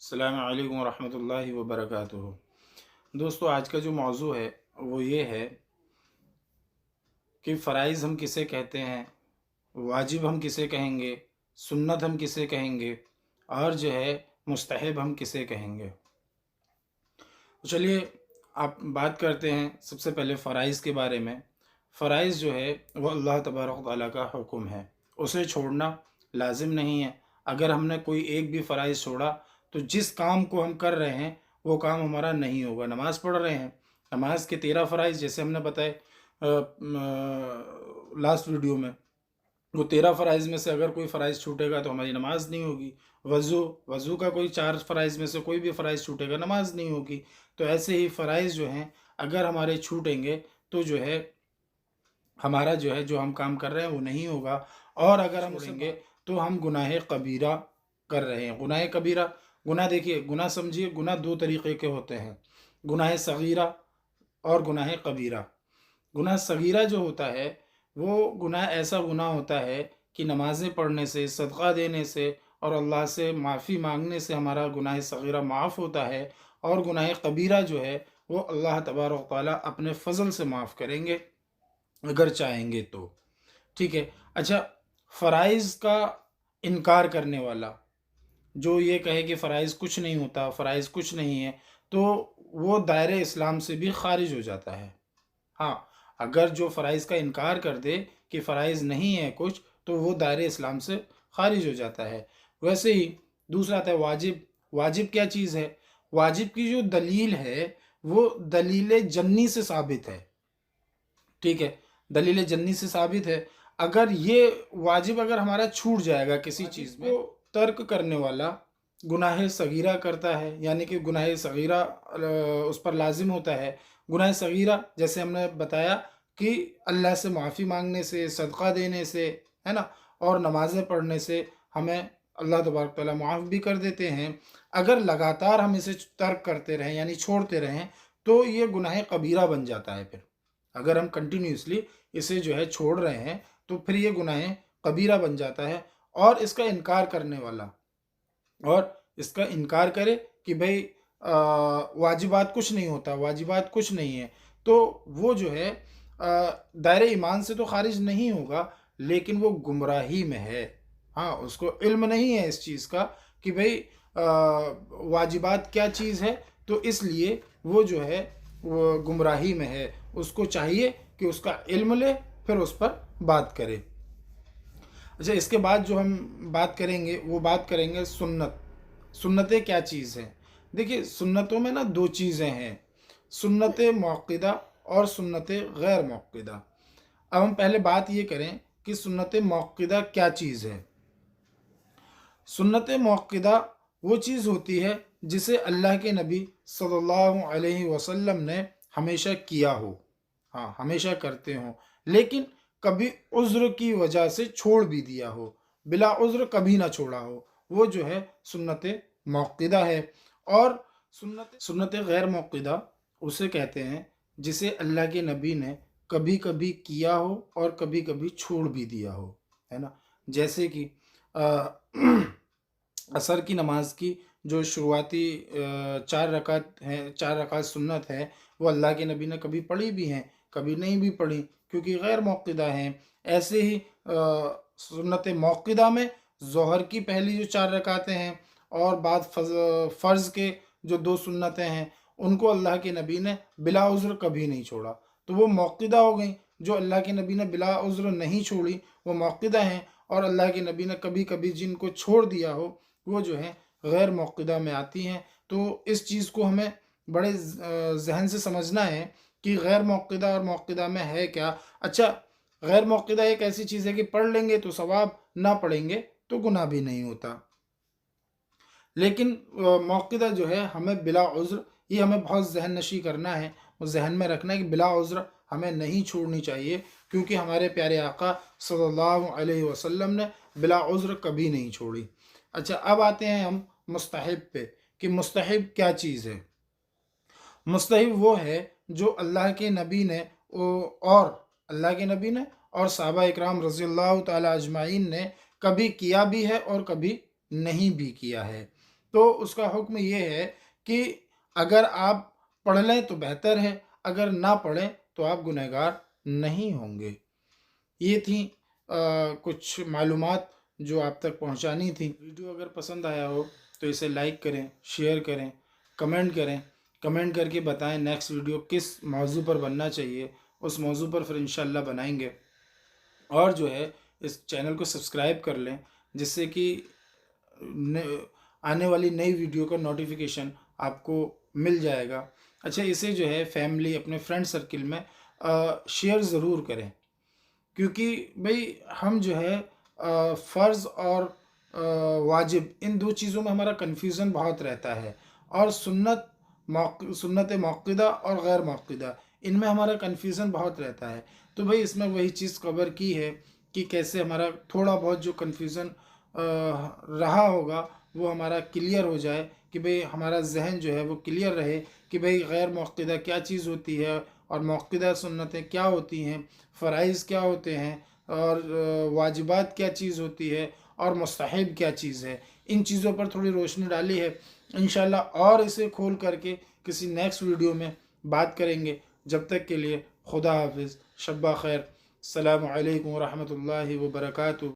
السلام علیکم ورحمۃ اللہ وبرکاتہ۔ دوستو، آج کا جو موضوع ہے وہ یہ ہے کہ فرائض ہم کسے کہتے ہیں، واجب ہم کسے کہیں گے، سنت ہم کسے کہیں گے، اور جو ہے مستحب ہم کسے کہیں گے۔ تو چلیے آپ بات کرتے ہیں سب سے پہلے فرائض کے بارے میں۔ فرائض جو ہے وہ اللہ تبارک و تعالیٰ کا حکم ہے، اسے چھوڑنا لازم نہیں ہے۔ اگر ہم نے کوئی ایک بھی فرائض چھوڑا تو جس کام کو ہم کر رہے ہیں وہ کام ہمارا نہیں ہوگا۔ نماز پڑھ رہے ہیں، نماز کے 13 فرائض جیسے ہم نے بتائے لاسٹ ویڈیو میں، وہ 13 فرائض میں سے اگر کوئی فرائض چھوٹے گا تو ہماری نماز نہیں ہوگی۔ وضو کا کوئی 4 فرائض میں سے کوئی بھی فرائض چھوٹے گا، نماز نہیں ہوگی۔ تو ایسے ہی فرائض جو ہیں اگر ہمارے چھوٹیں گے تو جو ہے ہمارا جو ہے جو ہم کام کر رہے ہیں وہ نہیں ہوگا، اور اگر ہم چھوڑیں گے تو ہم گناہ کبیرہ کر رہے ہیں۔ گناہ کبیرہ، گناہ دیکھیے، گناہ سمجھیے، گناہ دو طریقے کے ہوتے ہیں، گناہ صغیرہ اور گناہ کبیرہ۔ گناہ صغیرہ جو ہوتا ہے وہ گناہ ایسا گناہ ہوتا ہے کہ نمازیں پڑھنے سے، صدقہ دینے سے اور اللہ سے معافی مانگنے سے ہمارا گناہ صغیرہ معاف ہوتا ہے، اور گناہ کبیرہ جو ہے وہ اللہ تبارک و تعالیٰ اپنے فضل سے معاف کریں گے اگر چاہیں گے تو۔ ٹھیک ہے، اچھا، فرائض کا انکار کرنے والا جو یہ کہے کہ فرائض کچھ نہیں ہوتا، فرائض کچھ نہیں ہے، تو وہ دائرہ اسلام سے بھی خارج ہو جاتا ہے۔ ہاں، اگر جو فرائض کا انکار کر دے کہ فرائض نہیں ہے کچھ، تو وہ دائرہ اسلام سے خارج ہو جاتا ہے۔ ویسے ہی دوسرا آتا ہے واجب۔ واجب کیا چیز ہے؟ واجب کی جو دلیل ہے وہ دلیل جنی سے ثابت ہے۔ ٹھیک ہے، دلیل جنی سے ثابت ہے۔ اگر یہ واجب اگر ہمارا چھوٹ جائے گا کسی چیز میں، تو ترک کرنے والا گناہ صغیرہ کرتا ہے، یعنی کہ گناہ صغیرہ اس پر لازم ہوتا ہے۔ گناہ صغیرہ جیسے ہم نے بتایا کہ اللہ سے معافی مانگنے سے، صدقہ دینے سے، ہے نا، اور نمازیں پڑھنے سے ہمیں اللہ تبارک تعالیٰ معاف بھی کر دیتے ہیں۔ اگر لگاتار ہم اسے ترک کرتے رہیں یعنی چھوڑتے رہیں تو یہ گناہ کبیرہ بن جاتا ہے۔ پھر اگر ہم کنٹینیوسلی اسے جو ہے چھوڑ رہے ہیں تو پھر یہ گناہ کبیرہ بن جاتا ہے۔ اور اس کا انکار کرنے والا اور اس کا انکار کرے کہ بھئی واجبات کچھ نہیں ہوتا، واجبات کچھ نہیں ہے، تو وہ جو ہے دائرہ ایمان سے تو خارج نہیں ہوگا، لیکن وہ گمراہی میں ہے۔ ہاں، اس کو علم نہیں ہے اس چیز کا کہ بھئی واجبات کیا چیز ہے، تو اس لیے وہ جو ہے وہ گمراہی میں ہے۔ اس کو چاہیے کہ اس کا علم لے، پھر اس پر بات کرے۔ اچھا، اس کے بعد جو ہم بات کریں گے وہ بات کریں گے سنت۔ سنتیں کیا چیز ہیں؟ دیکھیے، سنتوں میں نا دو چیزیں ہیں، سنت موقدہ اور سنت غیر موقدہ۔ اب ہم پہلے بات یہ کریں کہ سنت موقدہ کیا چیز ہے۔ سنت موقدہ وہ چیز ہوتی ہے جسے اللہ کے نبی صلی اللہ علیہ وسلم نے ہمیشہ کیا ہو، ہاں ہمیشہ کرتے ہوں، لیکن کبھی عذر کی وجہ سے چھوڑ بھی دیا ہو، بلا عذر کبھی نہ چھوڑا ہو، وہ جو ہے سنت موقدہ ہے۔ اور سنت غیر موقدہ اسے کہتے ہیں جسے اللہ کے نبی نے کبھی کبھی کیا ہو اور کبھی کبھی چھوڑ بھی دیا ہو، ہے نا۔ جیسے کہ عصر کی نماز کی جو شروعاتی 4 رکعت ہیں، 4 رکعت سنت ہے، وہ اللہ کے نبی نے کبھی پڑھی بھی ہیں، کبھی نہیں بھی پڑھی، کیونکہ غیر موقدہ ہیں۔ ایسے ہی سنت موقدہ میں ظہر کی پہلی جو 4 رکعتیں ہیں اور بعد فرض کے جو 2 سنتیں ہیں، ان کو اللہ کے نبی نے بلا عذر کبھی نہیں چھوڑا، تو وہ موقدہ ہو گئیں۔ جو اللہ کے نبی نے بلا عذر نہیں چھوڑی وہ موقدہ ہیں، اور اللہ کے نبی نے کبھی کبھی جن کو چھوڑ دیا ہو وہ جو ہے غیر موقدہ میں آتی ہیں۔ تو اس چیز کو ہمیں بڑے ذہن سے سمجھنا ہے کہ غیر موقدہ اور موقدہ میں ہے کیا۔ اچھا، غیر موقدہ ایک ایسی چیز ہے کہ پڑھ لیں گے تو ثواب، نہ پڑھیں گے تو گناہ بھی نہیں ہوتا، لیکن موقدہ جو ہے ہمیں بلا عذر، یہ ہمیں بہت ذہن نشی کرنا ہے، وہ ذہن میں رکھنا ہے کہ بلا عذر ہمیں نہیں چھوڑنی چاہیے، کیونکہ ہمارے پیارے آقا صلی اللہ علیہ وسلم نے بلا عذر کبھی نہیں چھوڑی۔ اچھا، اب آتے ہیں ہم مستحب پہ کہ مستحب کیا چیز ہے۔ مستحب وہ ہے جو اللہ کے نبی نے اور صحابہ اکرام رضی اللہ تعالی اجمعین نے کبھی کیا بھی ہے اور کبھی نہیں بھی کیا ہے۔ تو اس کا حکم یہ ہے کہ اگر آپ پڑھ لیں تو بہتر ہے، اگر نہ پڑھیں تو آپ گنہگار نہیں ہوں گے۔ یہ تھیں کچھ معلومات جو آپ تک پہنچانی تھی۔ ویڈیو اگر پسند آیا ہو تو اسے لائک کریں، شیئر کریں، کمنٹ کریں، کمنٹ کر کے بتائیں نیکسٹ ویڈیو کس موضوع پر بننا چاہیے، اس موضوع پر پھر انشاءاللہ بنائیں گے۔ اور جو ہے اس چینل کو سبسکرائب کر لیں، جس سے کہ آنے والی نئی ویڈیو کا نوٹیفیکیشن آپ کو مل جائے گا۔ اچھا، اسے جو ہے فیملی، اپنے فرینڈ سرکل میں شیئر ضرور کریں، کیونکہ بھئی ہم جو ہے فرض اور واجب ان دو چیزوں میں ہمارا کنفیوژن بہت رہتا ہے، اور سنت موقدہ اور غیر موقدہ ان میں ہمارا کنفیوژن بہت رہتا ہے۔ تو بھئی اس میں وہی چیز کور کی ہے کہ کیسے ہمارا تھوڑا بہت جو کنفیوژن رہا ہوگا وہ ہمارا کلیئر ہو جائے، کہ بھئی ہمارا ذہن جو ہے وہ کلیئر رہے کہ بھئی غیر موقدہ کیا چیز ہوتی ہے، اور موقدہ سنتیں کیا ہوتی ہیں، فرائض کیا ہوتے ہیں، اور واجبات کیا چیز ہوتی ہے، اور مستحب کیا چیز ہے۔ ان چیزوں پر تھوڑی روشنی ڈالی ہے انشاءاللہ، اور اسے کھول کر کے کسی نیکسٹ ویڈیو میں بات کریں گے۔ جب تک کے لیے خدا حافظ، شب خیر، السلام علیکم ورحمۃ اللہ وبرکاتہ۔